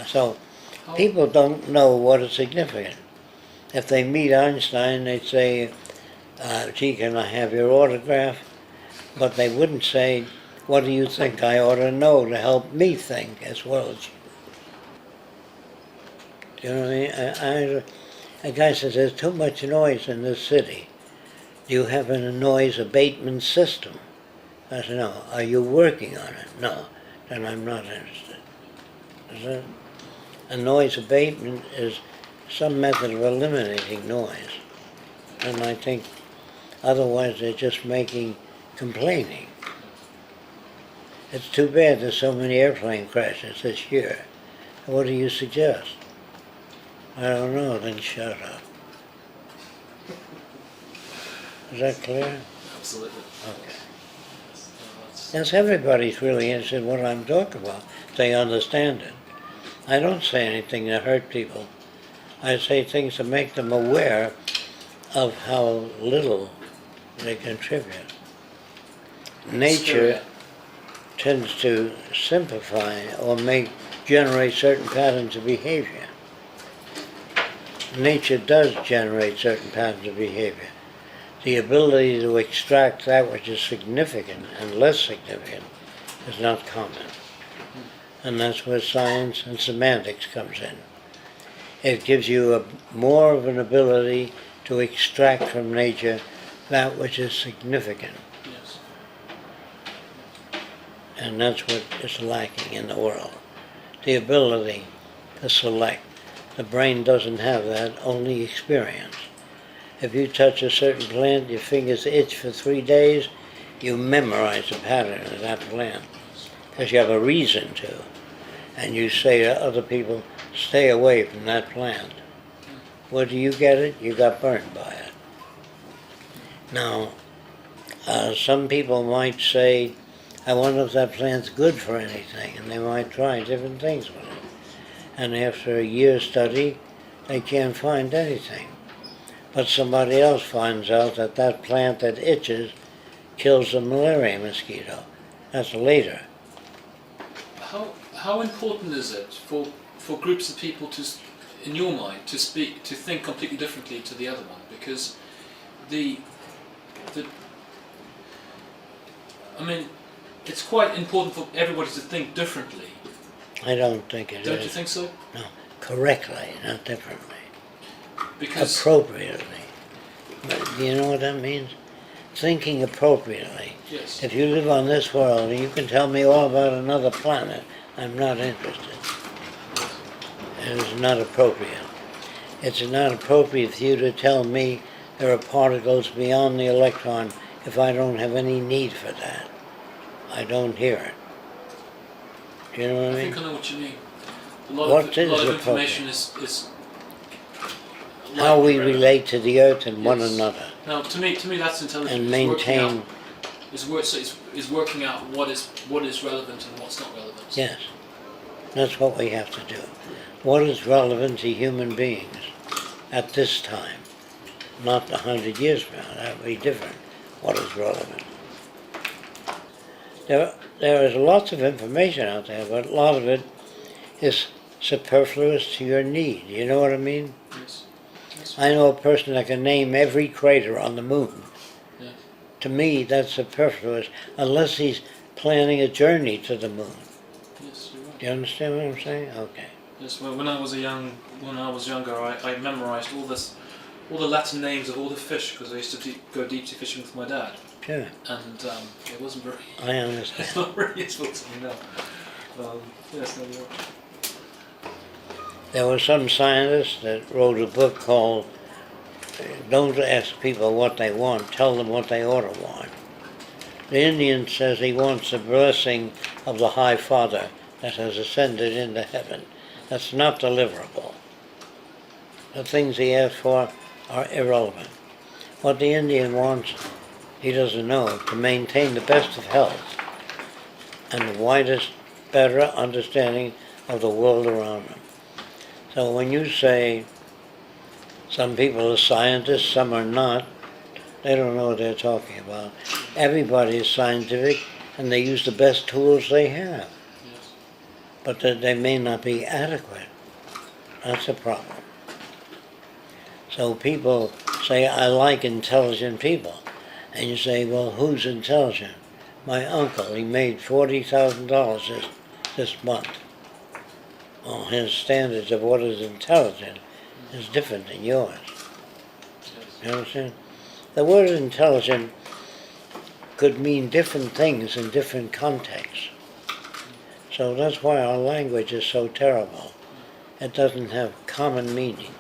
So people don't know what is significant. If they meet Einstein, they'd say, gee, can I have your autograph? But they wouldn't say, what do you think I ought to know to help me think as well as you? Do you know what I mean? A guy says, there's too much noise in this city. Do you have a noise abatement system? I said, no. Are you working on it? No. Then I'm not interested. Is it? A noise abatement is some method of eliminating noise. And I think otherwise they're just complaining. It's too bad there's so many airplane crashes this year. What do you suggest? I don't know, then shut up. Is that clear? Absolutely. Okay. Yes, everybody's really interested in what I'm talking about. They understand it. I don't say anything to hurt people. I say things to make them aware of how little they contribute. Nature tends to simplify or generate certain patterns of behavior. Nature does generate certain patterns of behavior. The ability to extract that which is significant and less significant is not common. And that's where science and semantics comes in. It gives you more of an ability to extract from nature that which is significant. Yes. And that's what is lacking in the world. The ability to select. The brain doesn't have that, only experience. If you touch a certain plant, your fingers itch for 3 days, you memorize the pattern of that plant because you have a reason to. And you say to other people, stay away from that plant. Where do you get it? You got burned by it. Now, some people might say, I wonder if that plant's good for anything, and they might try different things with it. And after a year's study, they can't find anything. But somebody else finds out that that plant that itches kills the malaria mosquito. That's later. How important is it for groups of people to, in your mind, to think completely differently to the other one? Because I mean, it's quite important for everybody to think differently. I don't think it is. Don't you think so? No, correctly, not differently. Because appropriately. But do you know what that means? Thinking appropriately. yes. If you live on this world and you can tell me all about another planet, I'm not interested. It is not appropriate. It's not appropriate for you to tell me there are particles beyond the electron if I don't have any need for that. I don't hear it. Do you know what I mean? I think I know what you mean. A lot of information is how we relate to the earth and one another. Now, to me, that's intelligence. And maintain. Is working out what is relevant and what's not relevant. Yes, that's what we have to do. What is relevant to human beings at this time? Not 100 years from now. That would be different. What is relevant? There is lots of information out there, but a lot of it is superfluous to your need. You know what I mean? Yes. I know a person that can name every crater on the moon. Yes. To me, that's superfluous, unless he's planning a journey to the moon. Yes, you're right. Do you understand what I'm saying? Okay. Yes. Well, when I was younger, I memorized all the Latin names of all the fish because I used to go deep sea fishing with my dad. Sure. And it wasn't very. I understand. It's not very useful to me now. Yes, no, you're right. There was some scientist that wrote a book called Don't Ask People What They Want, Tell Them What They Ought to Want. The Indian says he wants the blessing of the High Father that has ascended into heaven. That's not deliverable. The things he asks for are irrelevant. What the Indian wants, he doesn't know, to maintain the best of health and the widest, better understanding of the world around him. So when you say some people are scientists, some are not, they don't know what they're talking about. Everybody is scientific and they use the best tools they have. Yes. but that they may not be adequate. That's a problem. So people say, I like intelligent people. And you say, well, who's intelligent? My uncle, he made $40,000 this month. Well, his standards of what is intelligent is different than yours. You understand? The word intelligent could mean different things in different contexts. So that's why our language is so terrible. It doesn't have common meaning.